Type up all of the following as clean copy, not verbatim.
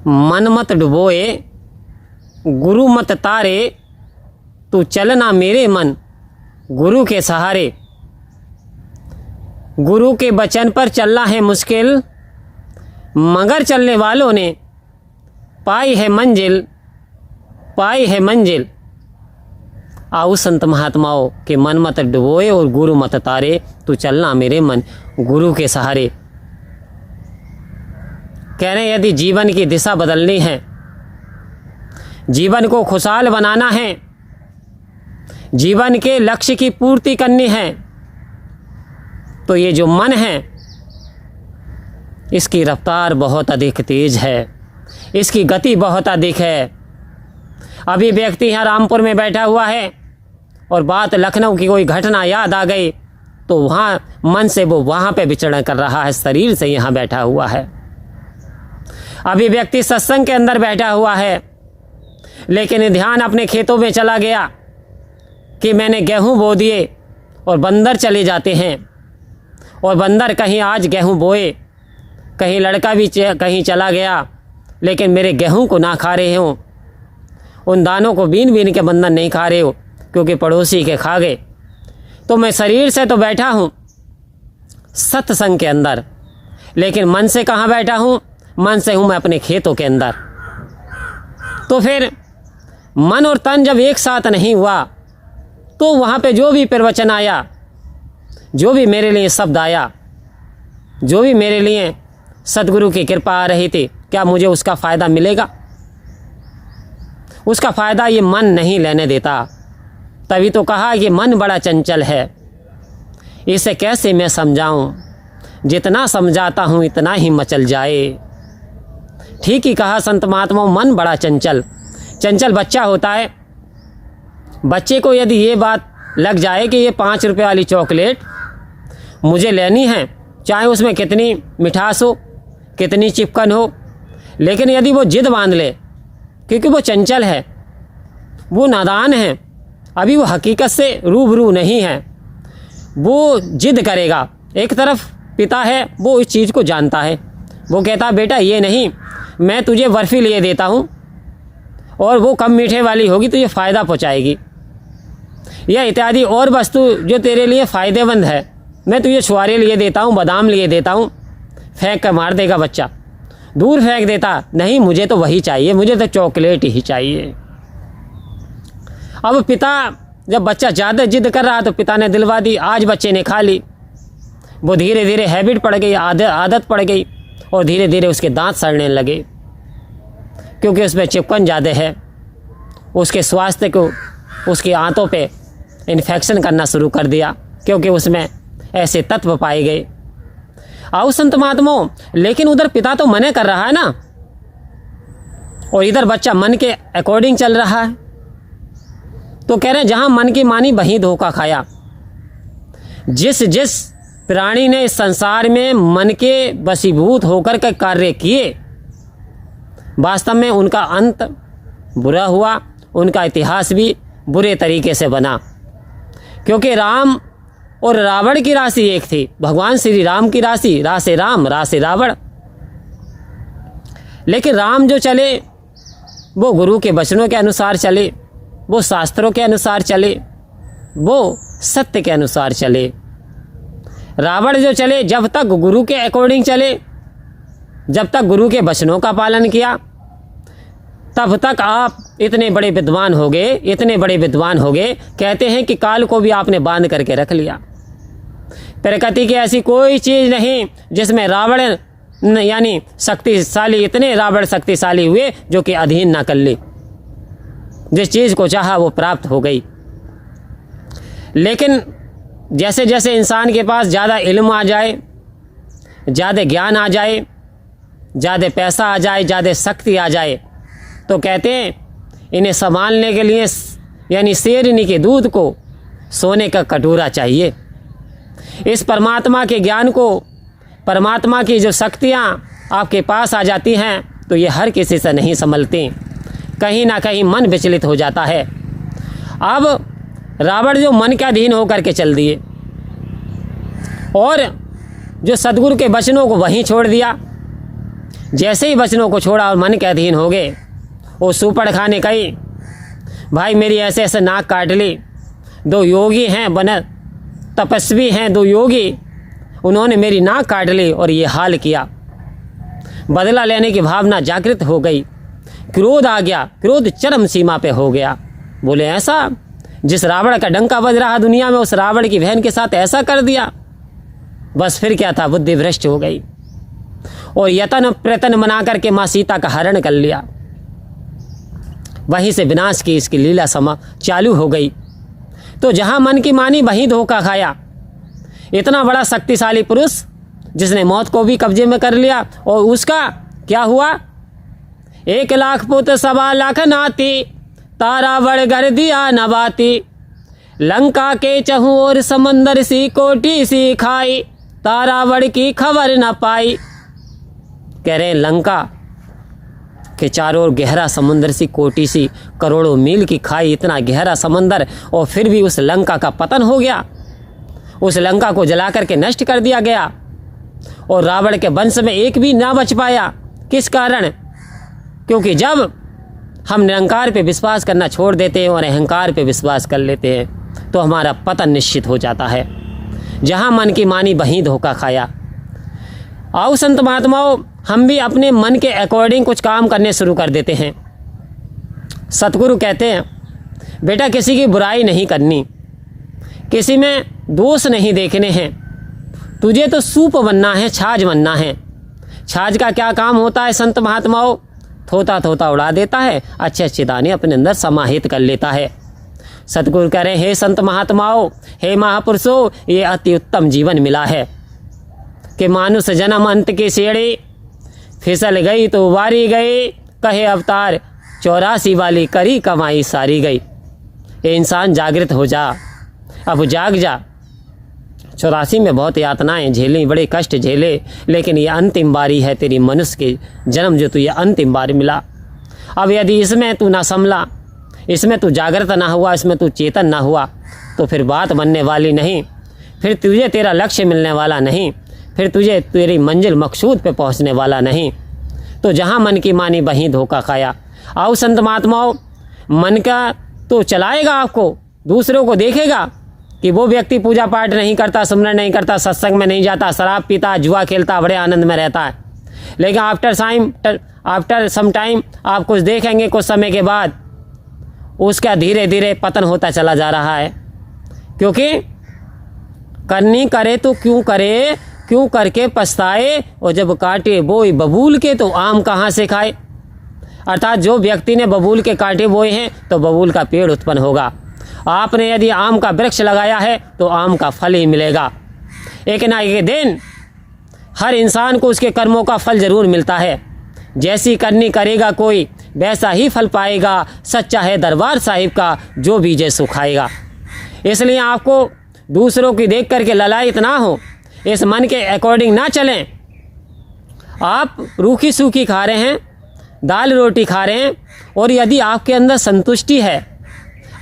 मन मत डुबोए गुरु मत तारे, तू चलना मेरे मन गुरु के सहारे। गुरु के वचन पर चलना है मुश्किल, मगर चलने वालों ने पाई है मंजिल, पाई है मंजिल। आओ संत महात्माओं के मन मत डुबोए और गुरु मत तारे, तू चलना मेरे मन गुरु के सहारे। कह रहे यदि जीवन की दिशा बदलनी है, जीवन को खुशहाल बनाना है, जीवन के लक्ष्य की पूर्ति करनी है, तो ये जो मन है इसकी रफ्तार बहुत अधिक तेज है, इसकी गति बहुत अधिक है। अभी व्यक्ति यहाँ रामपुर में बैठा हुआ है और बात लखनऊ की कोई घटना याद आ गई तो वहाँ मन से वो वहाँ पे विचरण कर रहा है, शरीर से यहाँ बैठा हुआ है। अभी व्यक्ति सत्संग के अंदर बैठा हुआ है, लेकिन ध्यान अपने खेतों में चला गया कि मैंने गेहूं बो दिए और बंदर चले जाते हैं, और बंदर कहीं आज गेहूं बोए, कहीं लड़का भी कहीं चला गया, लेकिन मेरे गेहूं को ना खा रहे हो, उन दानों को बीन बीन के बंदर नहीं खा रहे हो क्योंकि पड़ोसी के खा गए। तो मैं शरीर से तो बैठा हूँ सत्संग के अंदर, लेकिन मन से कहाँ बैठा हूँ? मन से हूँ मैं अपने खेतों के अंदर। तो फिर मन और तन जब एक साथ नहीं हुआ तो वहाँ पे जो भी प्रवचन आया, जो भी मेरे लिए शब्द आया, जो भी मेरे लिए सद्गुरु की कृपा आ रही थी, क्या मुझे उसका फ़ायदा मिलेगा? उसका फ़ायदा ये मन नहीं लेने देता। तभी तो कहा कि मन बड़ा चंचल है, इसे कैसे मैं समझाऊं, जितना समझाता हूँ इतना ही मचल जाए। ठीक ही कहा संत महात्माओं, मन बड़ा चंचल। चंचल बच्चा होता है, बच्चे को यदि ये बात लग जाए कि ये 5 रुपये वाली चॉकलेट मुझे लेनी है, चाहे उसमें कितनी मिठास हो, कितनी चिपकन हो, लेकिन यदि वो जिद बांध ले, क्योंकि वो चंचल है, वो नादान है, अभी वो हकीकत से रूबरू नहीं है, वो जिद करेगा। एक तरफ पिता है, वो इस चीज़ को जानता है, वो कहता बेटा ये नहीं, मैं तुझे बर्फ़ी लिए देता हूँ और वो कम मीठे वाली होगी, तुझे फ़ायदा पहुँचाएगी, या इत्यादि और वस्तु जो तेरे लिए फ़ायदेमंद है, मैं तुझे छुआरे लिए देता हूँ, बादाम लिए देता हूँ। फेंक कर मार देगा बच्चा, दूर फेंक देता, नहीं मुझे तो वही चाहिए, मुझे तो चॉकलेट ही चाहिए। अब पिता जब बच्चा ज़्यादा जिद कर रहा तो पिता ने दिलवा दी, आज बच्चे ने खा ली, वो धीरे धीरे हैबिट पड़ गई, आदत पड़ गई, और धीरे धीरे उसके दांत सड़ने लगे, क्योंकि उसमें चिपकन ज़्यादा है। उसके स्वास्थ्य को, उसकी आंतों पे इन्फेक्शन करना शुरू कर दिया, क्योंकि उसमें ऐसे तत्व पाए गए। आओ संत महात्माओं, लेकिन उधर पिता तो मना कर रहा है ना, और इधर बच्चा मन के अकॉर्डिंग चल रहा है। तो कह रहे हैं जहां मन की मानी वहीं धोखा खाया। जिस जिस प्राणी ने इस संसार में मन के वशीभूत होकर के कार्य किए, वास्तव में उनका अंत बुरा हुआ, उनका इतिहास भी बुरे तरीके से बना। क्योंकि राम और रावण की राशि एक थी, भगवान श्री राम की राशि, राशे राम राशे रावण। लेकिन राम जो चले वो गुरु के वचनों के अनुसार चले, वो शास्त्रों के अनुसार चले, वो सत्य के अनुसार चले। रावण जो चले, जब तक गुरु के अकॉर्डिंग चले, जब तक गुरु के वचनों का पालन किया, तब तक आप इतने बड़े विद्वान हो गए, इतने बड़े विद्वान हो गए। कहते हैं कि काल को भी आपने बांध करके रख लिया। प्रकृति की ऐसी कोई चीज़ नहीं जिसमें रावण यानी शक्तिशाली, इतने रावण शक्तिशाली हुए जो कि अधीन ना कर ले, जिस चीज़ को चाहा वो प्राप्त हो गई। लेकिन जैसे जैसे इंसान के पास ज़्यादा इल्म आ जाए, ज़्यादा ज्ञान आ जाए, ज़्यादा पैसा आ जाए, ज़्यादा शक्ति आ जाए, तो कहते हैं इन्हें संभालने के लिए यानी शेरनी के दूध को सोने का कटोरा चाहिए। इस परमात्मा के ज्ञान को, परमात्मा की जो शक्तियाँ आपके पास आ जाती हैं, तो ये हर किसी से नहीं संभलती, कहीं ना कहीं मन विचलित हो जाता है। अब रावण जो मन के अधीन होकर के चल दिए और जो सद्गुरु के वचनों को वहीं छोड़ दिया, जैसे ही वचनों को छोड़ा और मन के अधीन हो गए, वो सुपड़ खाने कही, भाई मेरी ऐसे ऐसे नाक काट ली। 2 योगी हैं, बन तपस्वी हैं 2 योगी, उन्होंने मेरी नाक काट ली और ये हाल किया। बदला लेने की भावना जागृत हो गई, क्रोध आ गया, क्रोध चरम सीमा पे हो गया। बोले ऐसा, जिस रावण का डंका बज रहा दुनिया में, उस रावण की बहन के साथ ऐसा कर दिया। बस फिर क्या था, बुद्धि भ्रष्ट हो गई और यतन प्रयत्न बना करके माँ सीता का हरण कर लिया। वहीं से विनाश की इसकी लीला चालू हो गई। तो जहां मन की मानी वहीं धोखा खाया। इतना बड़ा शक्तिशाली पुरुष जिसने मौत को भी कब्जे में कर लिया, और उसका क्या हुआ, 1 लाख पुत्र 1.25 लाख नाती, तारा बड़ कर दिया नबाती। लंका के चहु और समंदर सी कोटी सी खाई, तारा बड़ की खबर न पाई। कह रहे हैं लंका के चारों ओर गहरा समुंदर सी कोटी सी, करोड़ों मील की खाई, इतना गहरा समंदर, और फिर भी उस लंका का पतन हो गया। उस लंका को जला करके नष्ट कर दिया गया और रावण के वंश में एक भी ना बच पाया। किस कारण? क्योंकि जब हम निरंकार पे विश्वास करना छोड़ देते हैं और अहंकार पे विश्वास कर लेते हैं तो हमारा पतन निश्चित हो जाता है। जहाँ मन की मानी वहीं धोखा खाया। आओ संत महात्माओं, हम भी अपने मन के अकॉर्डिंग कुछ काम करने शुरू कर देते हैं। सतगुरु कहते हैं बेटा किसी की बुराई नहीं करनी, किसी में दोष नहीं देखने हैं, तुझे तो सूप बनना है, छाछ बनना है। छाछ का क्या काम होता है संत महात्माओं? थोता थोता उड़ा देता है, अच्छे अच्छे दाने अपने अंदर समाहित कर लेता है। सतगुरु कह रहे हे संत महात्माओं, हे महापुरुषों, ये अति उत्तम जीवन मिला है कि मानुष जन्म अंत की सीढ़ी, फिसल गई तो वारी गई, कहे अवतार 84 वाली करी कमाई सारी गई। ये इंसान जागृत हो जा, अब जाग जा। 84 में बहुत यातनाएं झेली, बड़े कष्ट झेले, लेकिन ये अंतिम बारी है तेरी मनुष्य की जन्म, जो तुझे अंतिम बार मिला। अब यदि इसमें तू ना संभला, इसमें तू जागृत ना हुआ, इसमें तू चेतन ना हुआ, तो फिर बात बनने वाली नहीं, फिर तुझे तेरा लक्ष्य मिलने वाला नहीं, फिर तुझे तेरी मंजिल मकसूद पे पहुंचने वाला नहीं। तो जहां मन की मानी वहीं धोखा खाया। आओ संत महात्माओं, मन का तो चलाएगा आपको, दूसरों को देखेगा कि वो व्यक्ति पूजा पाठ नहीं करता, सुमरन नहीं करता, सत्संग में नहीं जाता, शराब पीता, जुआ खेलता, बड़े आनंद में रहता है, लेकिन आफ्टर सम टाइम आप कुछ देखेंगे, कुछ समय के बाद उसका धीरे धीरे पतन होता चला जा रहा है। क्योंकि करनी करे तो क्यों करे, क्यों करके पछताए, और जब काटे बोए बबूल के तो आम कहाँ से खाए। अर्थात जो व्यक्ति ने बबूल के कांटे बोए हैं तो बबूल का पेड़ उत्पन्न होगा। आपने यदि आम का वृक्ष लगाया है तो आम का फल ही मिलेगा। एक ना एक दिन हर इंसान को उसके कर्मों का फल जरूर मिलता है। जैसी करनी करेगा कोई वैसा ही फल पाएगा। सच्चा है दरबार साहिब का, जो बीजे सुखाएगा। इसलिए आपको दूसरों की देख करके ललायत ना हो, इस मन के अकॉर्डिंग ना चलें। आप रूखी सूखी खा रहे हैं, दाल रोटी खा रहे हैं, और यदि आपके अंदर संतुष्टि है,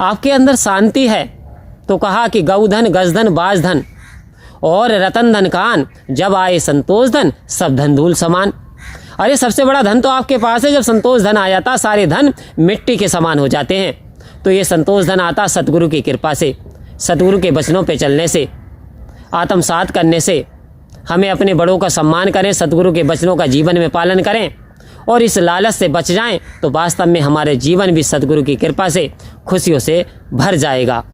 आपके अंदर शांति है, तो कहा कि गौधन गजधन बाजधन और रतन धन कान, जब आए संतोष धन सब धन धूल समान। अरे सबसे बड़ा धन तो आपके पास है। जब संतोष धन आ जाता सारे धन मिट्टी के समान हो जाते हैं। तो ये संतोष धन आता सतगुरु की कृपा से, सतगुरु के वचनों पे चलने से, आत्मसात करने से। हमें अपने बड़ों का सम्मान करें, सतगुरु के वचनों का जीवन में पालन करें और इस लालच से बच जाएं, तो वास्तव में हमारे जीवन भी सतगुरु की कृपा से खुशियों से भर जाएगा।